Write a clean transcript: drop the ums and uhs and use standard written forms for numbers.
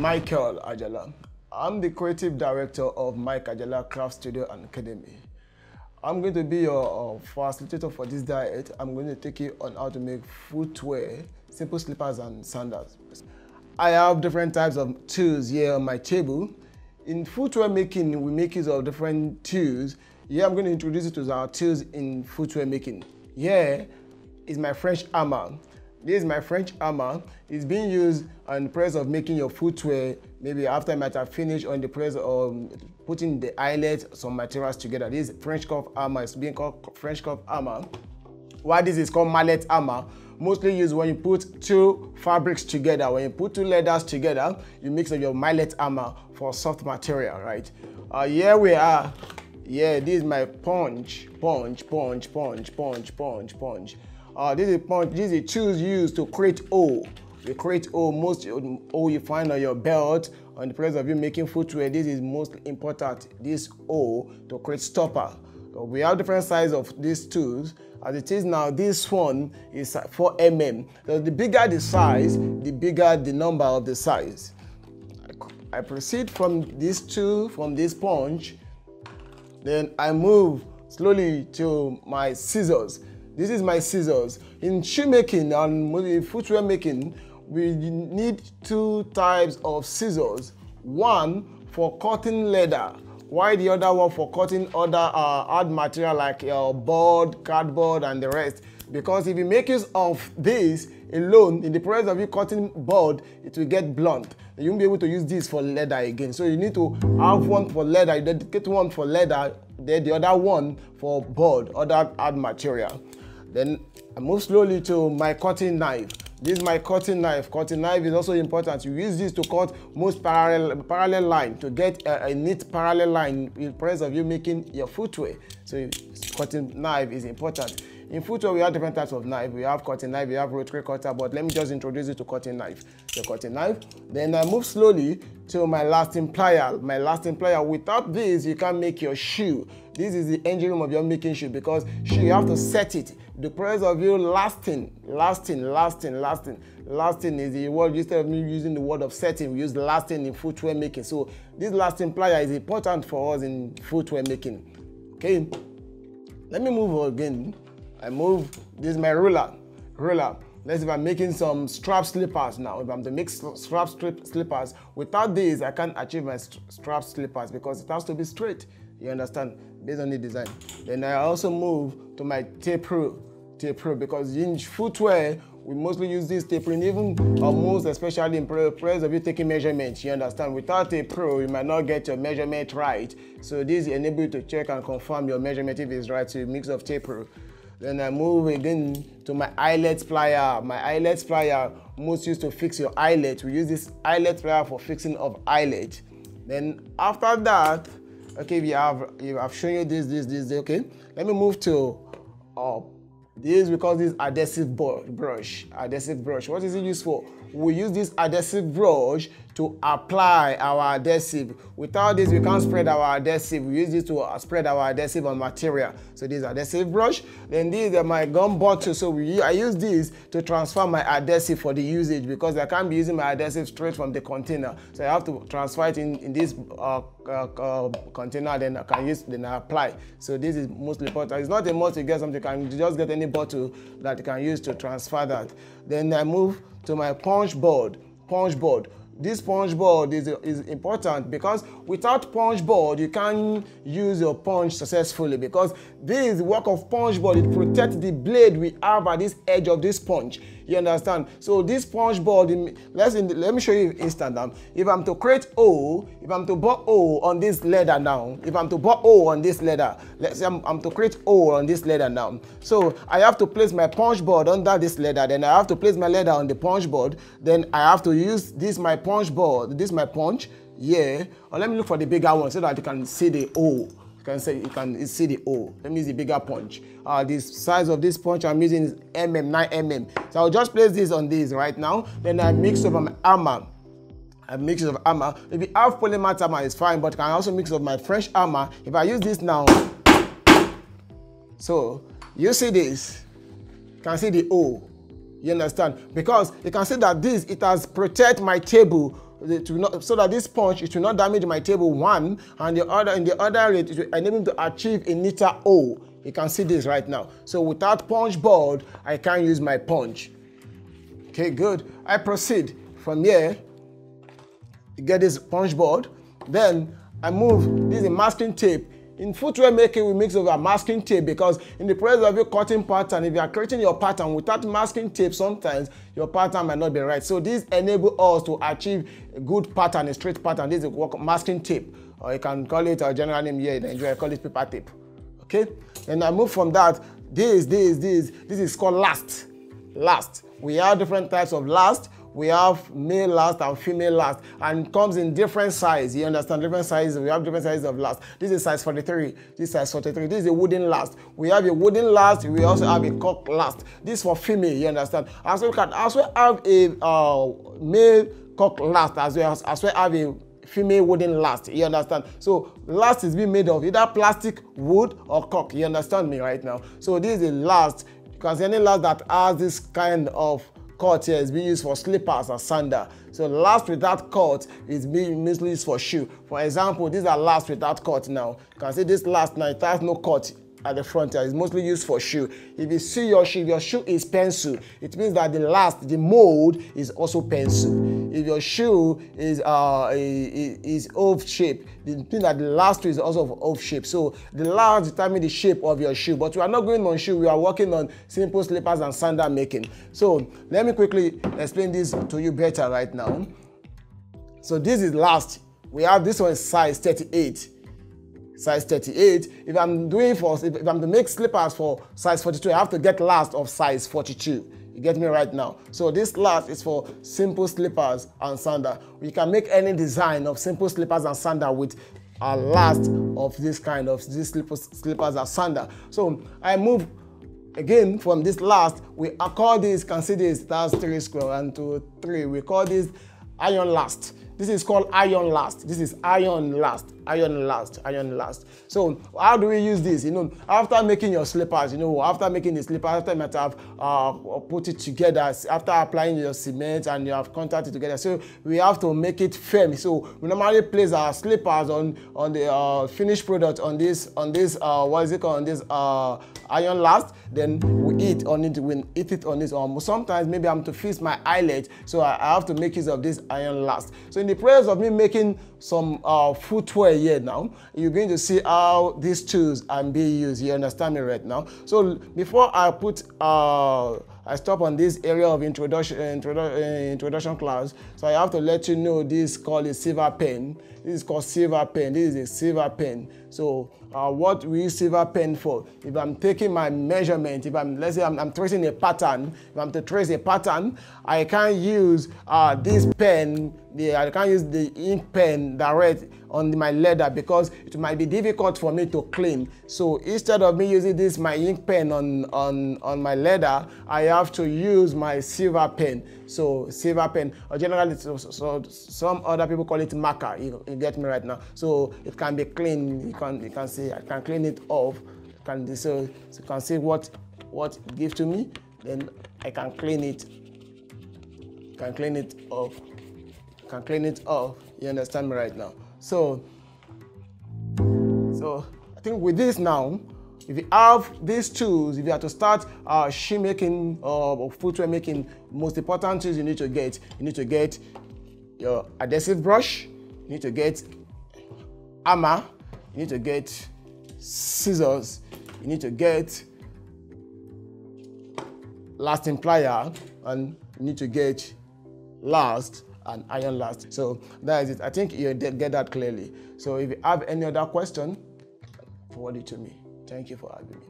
Michael Ajala. I'm the creative director of Mike Ajala Craft Studio and Academy. I'm going to be your facilitator for this diet. I'm going to take you on how to make footwear, simple slippers and sandals. I have different types of tools here on my table. In footwear making, we make use of different tools. Here I'm going to introduce you to our tools in footwear making. Here is my French hammer. This is my French hammer. It's being used on the process of making your footwear. Maybe after I might have finished on the process of putting the eyelet, some materials together. This French cuff hammer is being called French cuff hammer. Why this is called mallet hammer? Mostly used when you put two fabrics together. When you put two leathers together, you mix up your mallet hammer for soft material, right? Here we are. Yeah, this is my punch. This is a tools used to create hole. You create hole, most hole you find on your belt, on the process of you making footwear. This is most important, this hole to create stopper. So we have different sizes of these tools. As it is now, this one is 4 mm. So the bigger the size, the bigger the number of the size. I proceed from this tool, from this punch, then I move slowly to my scissors. This is my scissors. In shoemaking and footwear making, we need two types of scissors. One for cutting leather, while the other one for cutting other hard material like board, cardboard, and the rest. Because if you make use of this alone, in the process of you cutting board, it will get blunt. You won't be able to use this for leather again. So you need to have one for leather, you dedicate one for leather, then the other one for board, other hard material. Then I move slowly to my cutting knife. This is my cutting knife. Cutting knife is also important. You use this to cut most parallel line, to get a neat parallel line in the process of you making your footwear. So cutting knife is important. In footwear, we have different types of knife. We have cutting knife, we have rotary cutter, but let me just introduce you to cutting knife. The cutting knife. Then I move slowly to my lasting plier. My lasting plier. Without this, you can't make your shoe. This is the engine room of your making shoe, because shoe, you have to set it. The process of you lasting is the word, instead of me using the word of setting, we use lasting in footwear making. So this lasting plier is important for us in footwear making. Okay, let me move again. I move, this is my ruler. Let's say if I'm making some strap slippers now. If I'm to make strap slippers, without this, I can't achieve my strap slippers because it has to be straight. You understand? Based on the design. Then I also move to my tape rule, because in footwear, we mostly use this tape rule, even most especially in process of you taking measurements. You understand? Without tape rule, you might not get your measurement right. So this enables you to check and confirm your measurement if it's right. So you mix of tape rule. Then I move again to my eyelet plier. My eyelet plier, most used to fix your eyelet. We use this eyelet plier for fixing of eyelet. Then after that, okay, I've shown you this, okay? Let me move to this, because this adhesive brush. What is it used for? We use this adhesive brush to apply our adhesive. Without this, we can't spread our adhesive. We use this to spread our adhesive on material. So this is adhesive brush. Then these are my gum bottle. So I use this to transfer my adhesive for the usage, because I can't be using my adhesive straight from the container. So I have to transfer it in this container, then I can use, then I apply. So this is mostly important. It's not a must to get something. You can just get any bottle that you can use to transfer that. Then I move to my punch board. This punch board is important, because without punch board, you can't use your punch successfully, because this work of punch board, it protects the blade we have at this edge of this punch. You understand? So this punch board, let me show you instant. If I'm to create hole, if I'm to bore hole on this leather now, let's say I'm to create hole on this leather now. So I have to place my punch board under this leather, then I have to place my leather on the punch board, then I have to use this my punch board, this my punch, yeah. Or let me look for the bigger one so that you can see the hole. You can see the hole. Let me use the bigger punch. The size of this punch I'm using is 9 mm. So I'll just place this on this right now. Then I mix up my hammer. A mix of hammer. If you have polymer hammer, it's fine, but I can also mix up my French hammer. If I use this now, so you see this, you can see the hole. You understand? Because you can see that this, it has protected my table so that this punch, it will not damage my table, one, and in the other rate, it will enable me to achieve a neater O. You can see this right now. So without punch board, I can't use my punch. Okay, good. I proceed from here to get this punch board. Then I move, this is a masking tape. In footwear making, we mix over masking tape because in the process of your cutting pattern, if you are creating your pattern without masking tape, sometimes your pattern might not be right. So this enables us to achieve a good pattern, a straight pattern. This is masking tape, or you can call it a general name here in Nigeria, I call it paper tape. Okay, and I move from that. This is called last. Last. We have different types of last. We have male last and female last, and it comes in different sizes. You understand? Different sizes. We have different sizes of last. This is size 43. This is size 43. This is a wooden last. We have a wooden last. We also have a cork last. This is for female. You understand? Also, we can also have a male cork last as well as have a female wooden last. You understand? So last is being made of either plastic, wood, or cork. You understand me right now? So this is a last. You can see any last that has this kind of cut here is being used for slippers or sandal. So last without cut is being mostly used for shoe. For example, these are last without cut now. You can see this last now, it has no cut at the front here. It's mostly used for shoe. If you see your shoe is pencil, it means that the mold is also pencil. If your shoe is oval shape, it means that the last is also of oval shape. So the last determines the shape of your shoe. But we are not going on shoe, we are working on simple slippers and sandal making. So let me quickly explain this to you better right now. So this is last. We have this one size 38. Size 38. If I'm to make slippers for size 42, I have to get last of size 42. You get me right now? So this last is for simple slippers and sandal. We can make any design of simple slippers and sandal with a last of this kind of these slippers and sandal. So I move again from this last. We call this, can see this, that's 3 square, 1, 2, 3. We call this iron last. This is called iron last. This is iron last, iron last, iron last. So how do we use this? You know, after making your slippers, you know, after making the slipper, after you might have put it together, after applying your cement and you have contacted it together, so we have to make it firm. So we normally place our slippers on the finished product on this what is it called, on this iron last. Then we eat on it. We eat it on this. Sometimes maybe I'm to fix my eyelet, so I have to make use of this iron last. So in the process of me making some footwear here now, you're going to see how these tools are being used. You understand me right now? So before I put I stop on this area of introduction class, so I have to let you know this is called a silver pen. This is called silver pen. This is a silver pen. So what we use silver pen for? If I'm taking my measurement, let's say I'm tracing a pattern, if I'm to trace a pattern, I can't use this pen, I can't use the ink pen direct on my leather because it might be difficult for me to clean. So instead of me using this my ink pen on my leather, I have to use my silver pen. So silver pen, or generally so some other people call it marker. You get me right now? So it can be clean. You can see I can clean it off. So you can see what it gives to me. Then I can clean it. Can clean it off. Can clean it off. You understand me right now? So I think with this now, if you have these tools, if you have to start shoe making or footwear making, most important tools you need to get your adhesive brush, you need to get hammer, you need to get scissors, you need to get lasting plier, and you need to get last and iron last. So that is it. I think you get that clearly. So if you have any other question, forward it to me. Thank you for having me.